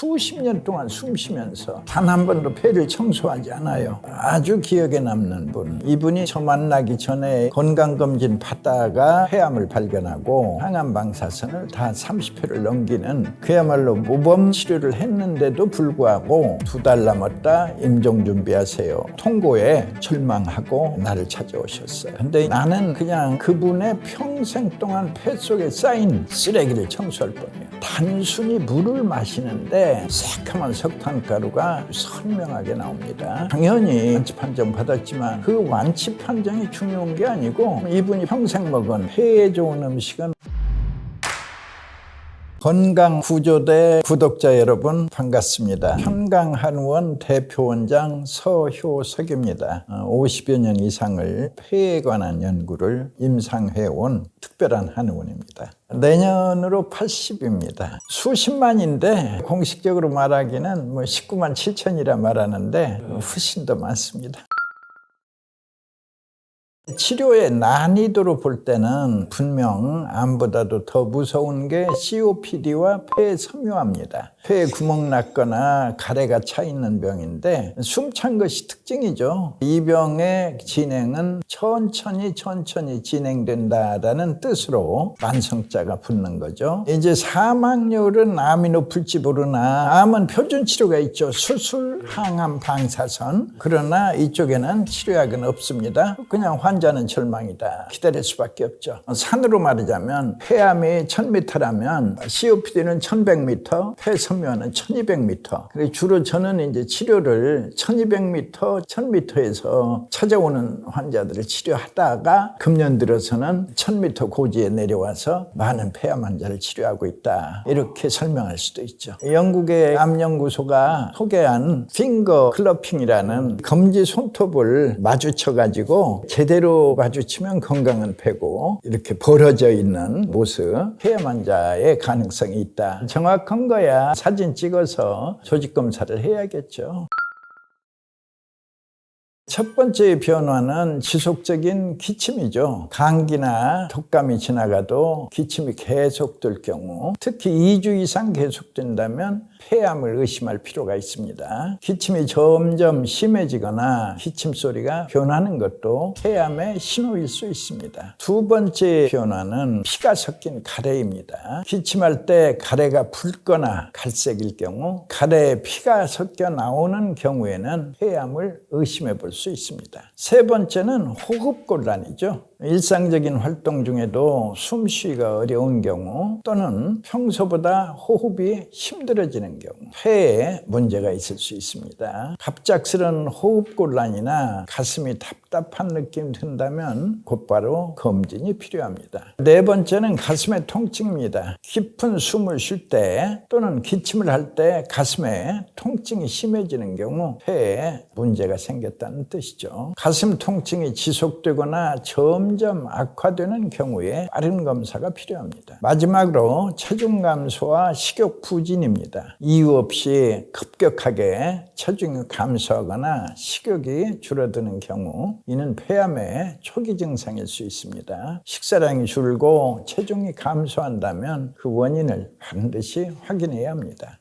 수십 년 동안 숨 쉬면서 단 한 번도 폐를 청소하지 않아요. 아주 기억에 남는 분. 이분이 저 만나기 전에 건강검진 받다가 폐암을 발견하고 항암 방사선을 다 30회를 넘기는 그야말로 모범 치료를 했는데도 불구하고 2달 남았다 임종 준비하세요. 통고에 절망하고 나를 찾아오셨어요. 근데 나는 그냥 그분의 평생 동안 폐 속에 쌓인 쓰레기를 청소할 뻔해요. 단순히 물을 마시는데 새카만 석탄가루가 선명하게 나옵니다. 당연히 완치 판정 받았지만 그 완치 판정이 중요한 게 아니고 이분이 평생 먹은 폐에 좋은 음식은 건강구조대 구독자 여러분 반갑습니다. 현강한의원 대표원장 서효석입니다. 50여 년 이상을 폐에 관한 연구를 임상해온 특별한 한의원입니다. 내년으로 80입니다. 수십만인데 공식적으로 말하기는 19만 7천이라 말하는데 훨씬 더 많습니다. 치료의 난이도로 볼 때는 분명 암보다도 더 무서운 게 COPD와 폐 섬유화입니다. 폐에 구멍 났거나 가래가 차 있는 병인데 숨찬 것이 특징이죠. 이 병의 진행은 천천히 진행된다라는 뜻으로 만성자가 붙는 거죠. 이제 사망률은 암이 높을지 모르나 암은 표준 치료가 있죠. 수술, 항암, 방사선. 그러나 이쪽에는 치료약은 없습니다. 그냥 환자는 절망이다. 기다릴 수밖에 없죠. 산으로 말하자면 폐암이 1000m라면 COPD는 1100m, 폐섬유화는 1200m. 그래서 주로 저는 이제 치료를 1200m, 1000m에서 찾아오는 환자들을 치료하다가 금년 들어서는 1000m 고지에 내려와서 많은 폐암 환자를 치료하고 있다. 이렇게 설명할 수도 있죠. 영국의 암연구소가 소개한 핑거 클러핑이라는 검지 손톱을 마주쳐가지고 제대로 마주치면 건강한 폐고 이렇게 벌어져 있는 모습 폐암 환자의 가능성이 있다. 정확한 거야 사진 찍어서 조직 검사를 해야겠죠. 첫 번째 변화는 지속적인 기침이죠. 감기나 독감이 지나가도 기침이 계속될 경우, 특히 2주 이상 계속된다면 폐암을 의심할 필요가 있습니다. 기침이 점점 심해지거나 기침 소리가 변하는 것도 폐암의 신호일 수 있습니다. 두 번째 변화는 피가 섞인 가래입니다. 기침할 때 가래가 붉거나 갈색일 경우, 가래에 피가 섞여 나오는 경우에는 폐암을 의심해 볼 수 있습니다. 세 번째는 호흡곤란이죠. 일상적인 활동 중에도 숨쉬기가 어려운 경우 또는 평소보다 호흡이 힘들어지는 경우 폐에 문제가 있을 수 있습니다. 갑작스런 호흡곤란이나 가슴이 답답한 느낌이 든다면 곧바로 검진이 필요합니다. 네 번째는 가슴의 통증입니다. 깊은 숨을 쉴 때 또는 기침을 할 때 가슴에 통증이 심해지는 경우 폐에 문제가 생겼다는 뜻이죠. 가슴 통증이 지속되거나 점점 악화되는 경우에 빠른 검사가 필요합니다. 마지막으로 체중 감소와 식욕 부진입니다. 이유 없이 급격하게 체중이 감소하거나 식욕이 줄어드는 경우 이는 폐암의 초기 증상일 수 있습니다. 식사량이 줄고 체중이 감소한다면 그 원인을 반드시 확인해야 합니다.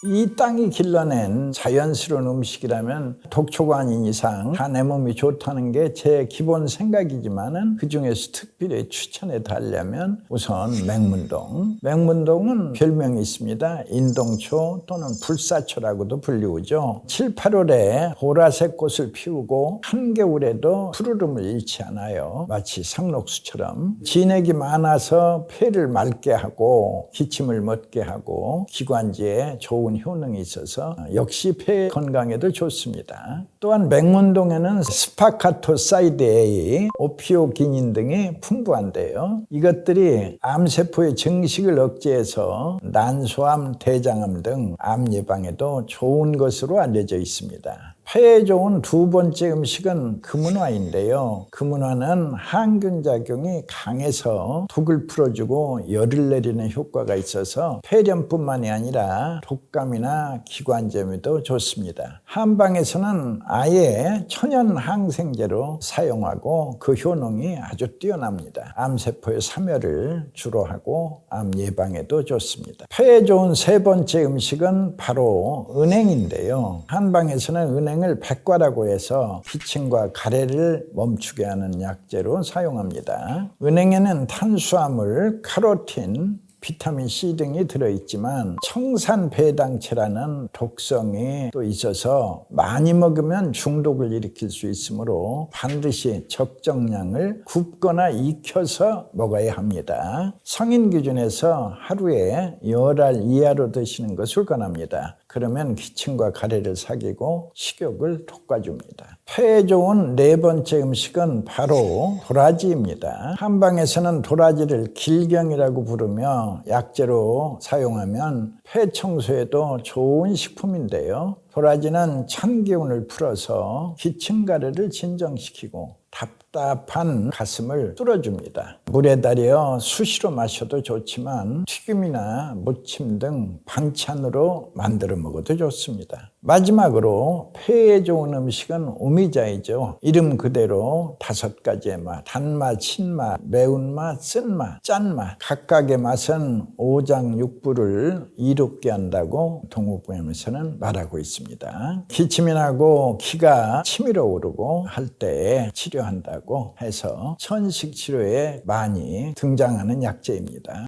이 땅이 길러낸 자연스러운 음식이라면 독초가 아닌 이상 다 내 몸이 좋다는 게 제 기본 생각이지만은 그 중에서 특별히 추천해 달라면 우선 맹문동. 맹문동은 별명이 있습니다. 인동초 또는 불사초라고도 불리우죠. 7, 8월에 보라색 꽃을 피우고 한겨울에도 푸르름을 잃지 않아요. 마치 상록수처럼 진액이 많아서 폐를 맑게 하고 기침을 멎게 하고 기관지에 좋은 효능이 있어서 역시 폐 건강에도 좋습니다. 또한 맹문동에는 스파카토사이드 A, 오피오기닌 등이 풍부한데요. 이것들이 암세포의 증식을 억제해서 난소암, 대장암 등 암 예방에도 좋은 것으로 알려져 있습니다. 폐에 좋은 두 번째 음식은 금은화인데요. 금은화는 항균 작용이 강해서 독을 풀어주고 열을 내리는 효과가 있어서 폐렴뿐만이 아니라 독감이나 기관지염에도 좋습니다. 한방에서는 아예 천연 항생제로 사용하고 그 효능이 아주 뛰어납니다. 암세포의 사멸을 주로 하고 암 예방에도 좋습니다. 폐에 좋은 세 번째 음식은 바로 은행인데요. 한방에서는 은행을 백과라고 해서 기침과 가래를 멈추게 하는 약재로 사용합니다. 은행에는 탄수화물, 카로틴, 비타민 C 등이 들어있지만 청산배당체라는 독성이 또 있어서 많이 먹으면 중독을 일으킬 수 있으므로 반드시 적정량을 굽거나 익혀서 먹어야 합니다. 성인 기준에서 하루에 10알 이하로 드시는 것을 권합니다. 그러면 기침과 가래를 사귀고 식욕을 돋궈줍니다. 폐에 좋은 네 번째 음식은 바로 도라지입니다. 한방에서는 도라지를 길경이라고 부르며 약재로 사용하면 폐 청소에도 좋은 식품인데요. 도라지는 찬 기운을 풀어서 기침 가래를 진정시키고 답답한 가슴을 뚫어줍니다. 물에 달여 수시로 마셔도 좋지만 튀김이나 무침 등 반찬으로 만들어 먹어도 좋습니다. 마지막으로 폐에 좋은 음식은 오미자이죠. 이름 그대로 5가지의 맛, 단맛, 신맛, 매운맛, 쓴맛, 짠맛, 각각의 맛은 오장육부를 이롭게 한다고 동국부에서는 말하고 있습니다. 기침이 나고 기가 치밀어 오르고 할 때 치료한다고 해서 천식 치료에 많이 등장하는 약재입니다.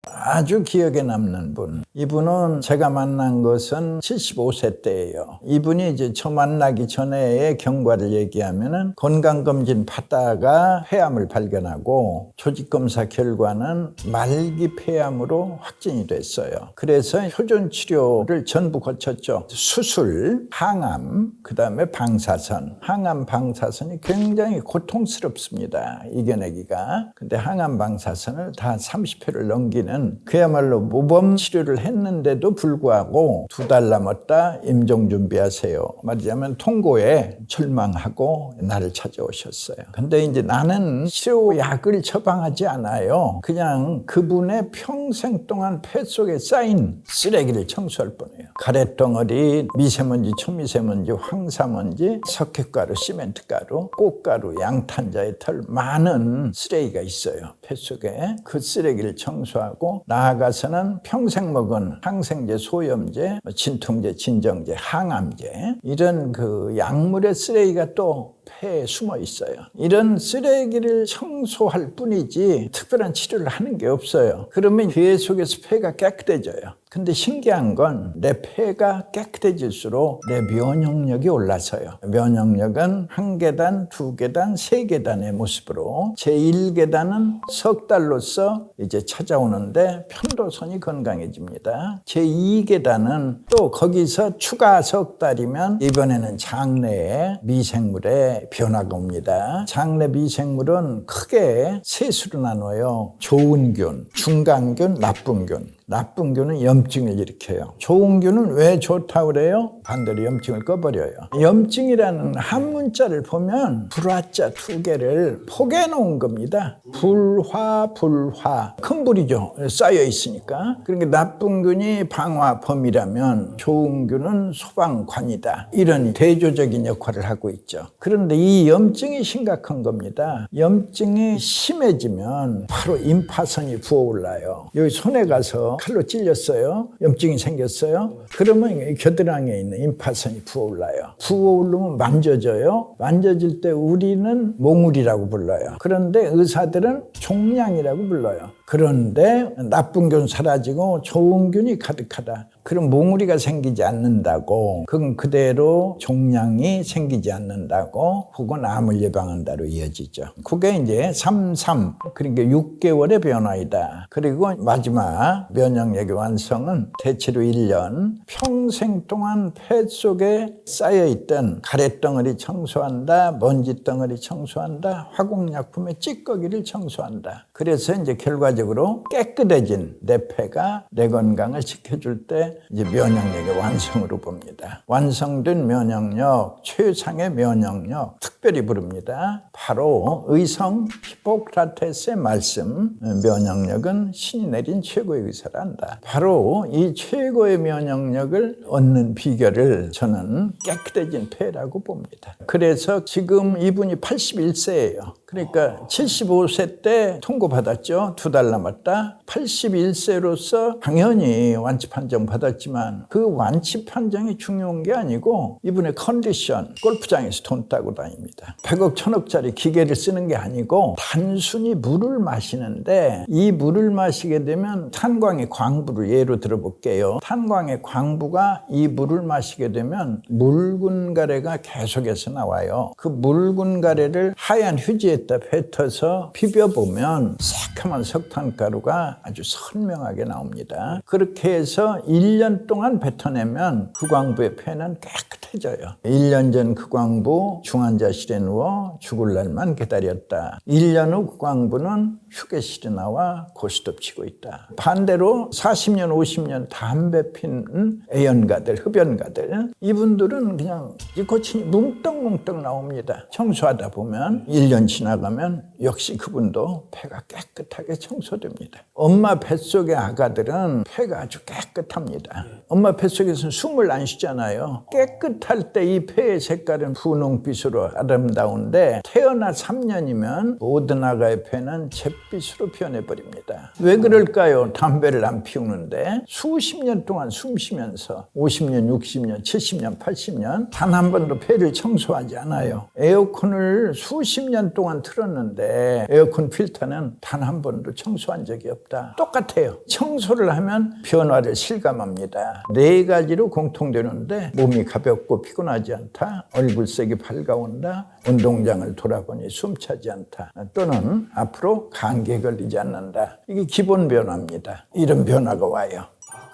아주 기억에 남는 분. 이분은 제가 만난 것은 75세 때예요. 이분이 이제 저 만나기 전에의 경과를 얘기하면은 건강검진 받다가 폐암을 발견하고 조직검사 결과는 말기 폐암으로 확진이 됐어요. 그래서 표준 치료를 전부 거쳤죠. 수술, 항암, 그 다음에 방사선. 항암, 방사선이 굉장히 고통스럽습니다. 이겨내기가. 근데 항암, 방사선을 다 30회를 넘기는 그야말로 모범 치료를 했는데도 불구하고 2달 남았다 임종 준비하세요. 말하자면 통고에 절망하고 나를 찾아오셨어요. 근데 이제 나는 치료약을 처방하지 않아요. 그냥 그분의 평생 동안 폐 속에 쌓인 쓰레기를 청소할 뿐이에요. 가래덩어리, 미세먼지, 초미세먼지, 황사먼지, 석회가루, 시멘트가루, 꽃가루, 양탄자의 털, 많은 쓰레기가 있어요. 폐 속에. 그 쓰레기를 청소하고 나아가서는 평생 먹은 항생제, 소염제, 진통제, 진정제, 항암제 이런 그 약물의 쓰레기가 또 폐에 숨어 있어요. 이런 쓰레기를 청소할 뿐이지 특별한 치료를 하는 게 없어요. 그러면 계속해서 폐가 깨끗해져요. 근데 신기한 건 내 폐가 깨끗해질수록 내 면역력이 올라서요. 면역력은 1계단, 2계단, 3계단의 모습으로 제1계단은 석 달로서 이제 찾아오는데 편도선이 건강해집니다. 제2계단은 또 거기서 추가 석 달이면 이번에는 장내에 미생물의 변화가 옵니다. 장내 미생물은 크게 3수로 나눠요. 좋은 균, 중간균, 나쁜 균. 나쁜 균은 염증을 일으켜요. 좋은 균은 왜 좋다고 그래요? 반대로 염증을 꺼버려요. 염증이라는 한문자를 보면 불화자 2개를 포개해 놓은 겁니다. 불화, 불화. 큰 불이죠. 쌓여 있으니까. 그러니까 나쁜 균이 방화범이라면 좋은 균은 소방관이다. 이런 대조적인 역할을 하고 있죠. 그런데 이 염증이 심각한 겁니다. 염증이 심해지면 바로 임파선이 부어올라요. 여기 손에 가서 칼로 찔렸어요. 염증이 생겼어요. 그러면 겨드랑이에 있는 임파선이 부어올라요. 부어오르면 만져져요. 만져질 때 우리는 몽울이라고 불러요. 그런데 의사들은 종양이라고 불러요. 그런데 나쁜 균 사라지고 좋은 균이 가득하다. 그럼 몽우리가 생기지 않는다고, 그건 그대로 종양이 생기지 않는다고, 혹은 암을 예방한다로 이어지죠. 그게 이제 33, 그러니까 6개월의 변화이다. 그리고 마지막 면역력의 완성은 대체로 1년, 평생 동안 폐 속에 쌓여있던 가래덩어리 청소한다, 먼지덩어리 청소한다, 화공약품의 찌꺼기를 청소한다. 그래서 이제 결과적으로 깨끗해진 내 폐가 내 건강을 지켜줄 때 때 이제 면역력의 완성으로 봅니다. 완성된 면역력, 최상의 면역력, 특별히 부릅니다. 바로 의성 히포크라테스의 말씀, 면역력은 신이 내린 최고의 의사라 한다. 바로 이 최고의 면역력을 얻는 비결을 저는 깨끗해진 폐라고 봅니다. 그래서 지금 이분이 81세예요. 그러니까 75세 때 통고받았죠. 2달 남았다. 81세로서 당연히 완치 판정 받았지만 그 완치 판정이 중요한 게 아니고 이분의 컨디션, 골프장에서 돈 따고 다닙니다. 100억, 1000억짜리 기계를 쓰는 게 아니고 단순히 물을 마시는데 이 물을 마시게 되면 탄광의 광부를 예로 들어볼게요. 탄광의 광부가 이 물을 마시게 되면 묽은 가래가 계속해서 나와요. 그 묽은 가래를 하얀 휴지에다 뱉어서 비벼보면 새카만 석탄가루가 아주 선명하게 나옵니다. 그렇게 해서 1년 동안 뱉어내면 그 광부의 폐는 깨끗해져요. 1년 전 그 광부 중환자실에 누워 죽을 날만 기다렸다. 1년 후 그 광부는 휴게실에 나와 고스톱치고 있다. 반대로 40년, 50년 담배 피는 애연가들, 흡연가들, 이분들은 그냥 니코틴이 뭉떡뭉떡 나옵니다. 청소하다 보면 1년 지나가면 역시 그분도 폐가 깨끗하게 청소됩니다. 엄마 뱃속의 아가들은 폐가 아주 깨끗합니다. 엄마 뱃속에서는 숨을 안 쉬잖아요. 깨끗할 때 이 폐의 색깔은 분홍빛으로 아름다운데 태어나 3년이면 모든 아가의 폐는 잿빛으로 변해버립니다. 왜 그럴까요? 담배를 안 피우는데 수십 년 동안 숨 쉬면서 50년, 60년, 70년, 80년 단 한 번도 폐를 청소하지 않아요. 에어컨을 수십 년 동안 틀었는데 에어컨 필터는 단 한 번도 청소한 적이 없다. 똑같아요. 청소를 하면 변화를 실감합니다. 4가지로 공통되는데 몸이 가볍고 피곤하지 않다, 얼굴색이 밝아온다, 운동장을 돌아보니 숨차지 않다, 또는 앞으로 감기에 걸리지 않는다. 이게 기본 변화입니다. 이런 변화가 와요.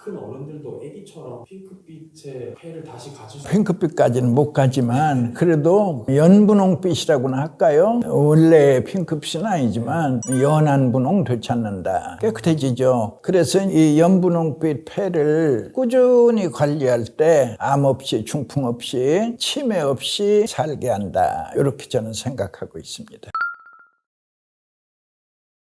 큰 어른들도 아기처럼 핑크빛의 폐를 다시 가질 수 핑크빛까지는 못 가지만 그래도 연분홍빛이라고나 할까요? 원래 핑크빛은 아니지만 연한 분홍 되찾는다. 깨끗해지죠. 그래서 이 연분홍빛 폐를 꾸준히 관리할 때 암 없이 중풍 없이 치매 없이 살게 한다. 이렇게 저는 생각하고 있습니다.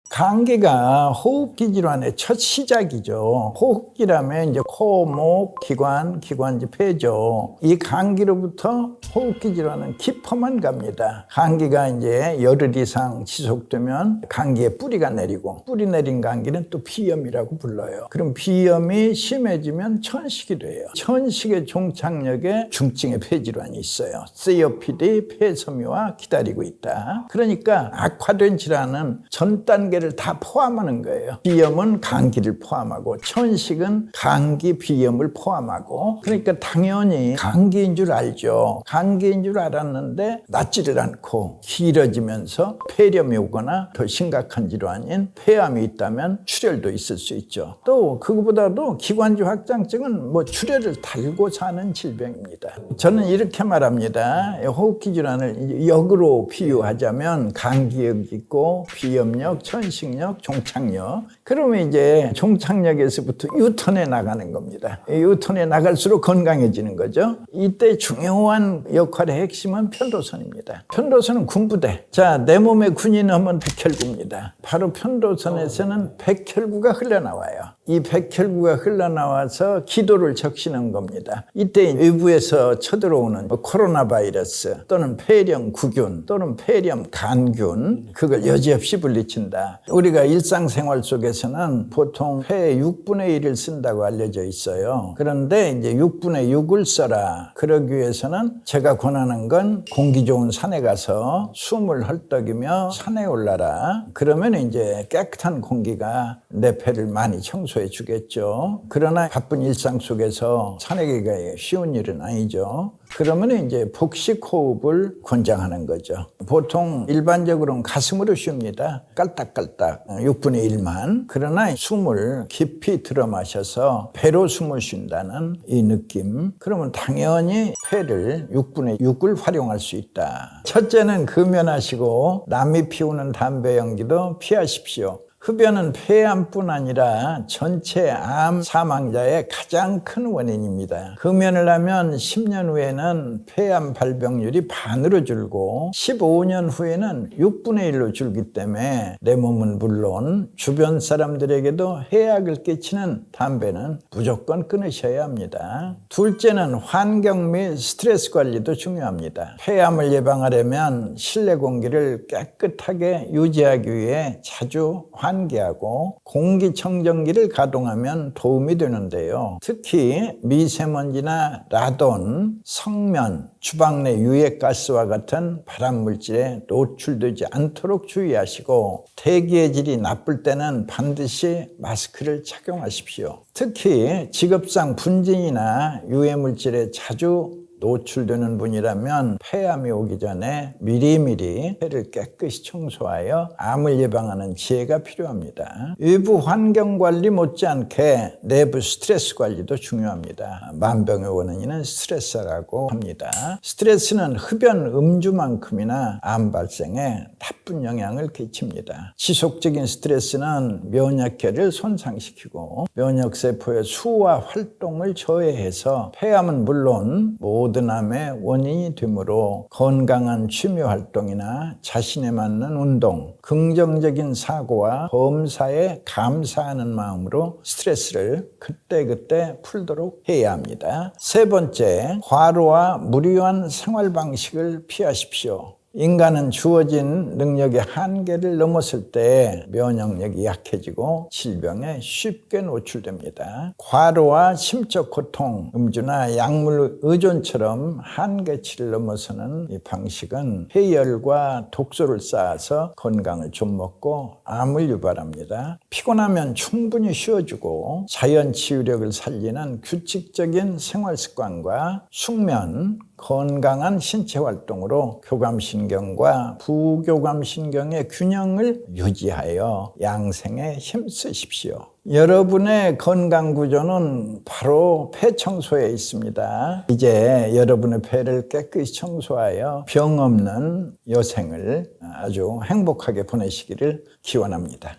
감기가 호흡기 질환의 첫 시작이죠. 호흡기라면 이제 코, 목, 기관, 기관지, 폐죠. 이 감기로부터 호흡기 질환은 깊어만 갑니다. 감기가 이제 열흘 이상 지속되면 감기에 뿌리가 내리고, 뿌리 내린 감기는 또 비염이라고 불러요. 그럼 비염이 심해지면 천식이 돼요. 천식의 종착역에 중증의 폐질환이 있어요. COPD, 폐섬유와 기다리고 있다. 그러니까 악화된 질환은 전 단계를 다 포함하는 거예요. 비염은 감기를 포함하고 천식은 감기, 비염을 포함하고, 그러니까 당연히 감기인 줄 알죠. 감기인 줄 알았는데 낫지를 않고 길어지면서 폐렴이 오거나 더 심각한 질환인 폐암이 있다면 출혈도 있을 수 있죠. 또 그거보다도 기관지 확장증은 출혈을 달고 사는 질병입니다. 저는 이렇게 말합니다. 호흡기 질환을 역으로 비유하자면 감기역 있고 비염역, 천식력, 종착역. 그러면 이제 종착역에서부터 유턴해 나가는 겁니다. 유턴해 나갈수록 건강해지는 거죠. 이때 중요한 역할의 핵심은 편도선입니다. 편도선은 군부대. 자, 내 몸의 군인은 하면 백혈구입니다. 바로 편도선에서는 백혈구가 흘러나와요. 이 백혈구가 흘러나와서 기도를 적시는 겁니다. 이때 외부에서 쳐들어오는 코로나 바이러스 또는 폐렴 구균 또는 폐렴 간균, 그걸 여지없이 물리친다. 우리가 일상생활 속에서는 보통 폐의 6분의 1을 쓴다고 알려져 있어요. 그런데 이제 6분의 6을 써라. 그러기 위해서는 제가 권하는 건 공기 좋은 산에 가서 숨을 헐떡이며 산에 올라라. 그러면 이제 깨끗한 공기가 내 폐를 많이 청소해 주겠죠. 그러나 바쁜 일상 속에서 산에 가기가 쉬운 일은 아니죠. 그러면 이제 복식 호흡을 권장하는 거죠. 보통 일반적으로는 가슴으로 쉽니다. 깔딱깔딱 6분의 1만. 그러나 숨을 깊이 들어 마셔서 배로 숨을 쉰다는 이 느낌. 그러면 당연히 폐를 6분의 6을 활용할 수 있다. 첫째는 금연하시고 남이 피우는 담배 연기도 피하십시오. 흡연은 폐암뿐 아니라 전체 암 사망자의 가장 큰 원인입니다. 금연을 하면 10년 후에는 폐암 발병률이 반으로 줄고 15년 후에는 6분의 1로 줄기 때문에 내 몸은 물론 주변 사람들에게도 해악을 끼치는 담배는 무조건 끊으셔야 합니다. 둘째는 환경 및 스트레스 관리도 중요합니다. 폐암을 예방하려면 실내 공기를 깨끗하게 유지하기 위해 자주 환기하고 공기청정기를 가동하면 도움이 되는데요. 특히 미세먼지나 라돈, 성면, 주방 내 유해가스와 같은 발암물질에 노출되지 않도록 주의하시고 대기의 질이 나쁠 때는 반드시 마스크를 착용하십시오. 특히 직업상 분진이나 유해물질에 자주 노출되는 분이라면 폐암이 오기 전에 미리미리 폐를 깨끗이 청소하여 암을 예방하는 지혜가 필요합니다. 외부 환경 관리 못지않게 내부 스트레스 관리도 중요합니다. 만병의 원인은 스트레스라고 합니다. 스트레스는 흡연 음주만큼이나 암 발생에 나쁜 영향을 끼칩니다. 지속적인 스트레스는 면역계를 손상시키고 면역세포의 수와 활동을 저해해서 폐암은 물론 모든 암의 원인이 되므로 건강한 취미활동이나 자신에 맞는 운동, 긍정적인 사고와 범사에 감사하는 마음으로 스트레스를 그때그때 풀도록 해야 합니다. 세 번째, 과로와 무리한 생활 방식을 피하십시오. 인간은 주어진 능력의 한계를 넘었을 때 면역력이 약해지고 질병에 쉽게 노출됩니다. 과로와 심적 고통, 음주나 약물 의존처럼 한계치를 넘어서는 이 방식은 폐열과 독소를 쌓아서 건강을 좀 먹고 암을 유발합니다. 피곤하면 충분히 쉬어주고 자연 치유력을 살리는 규칙적인 생활 습관과 숙면, 건강한 신체 활동으로 교감신경과 부교감신경의 균형을 유지하여 양생에 힘쓰십시오. 여러분의 건강 구조는 바로 폐 청소에 있습니다. 이제 여러분의 폐를 깨끗이 청소하여 병 없는 여생을 아주 행복하게 보내시기를 기원합니다.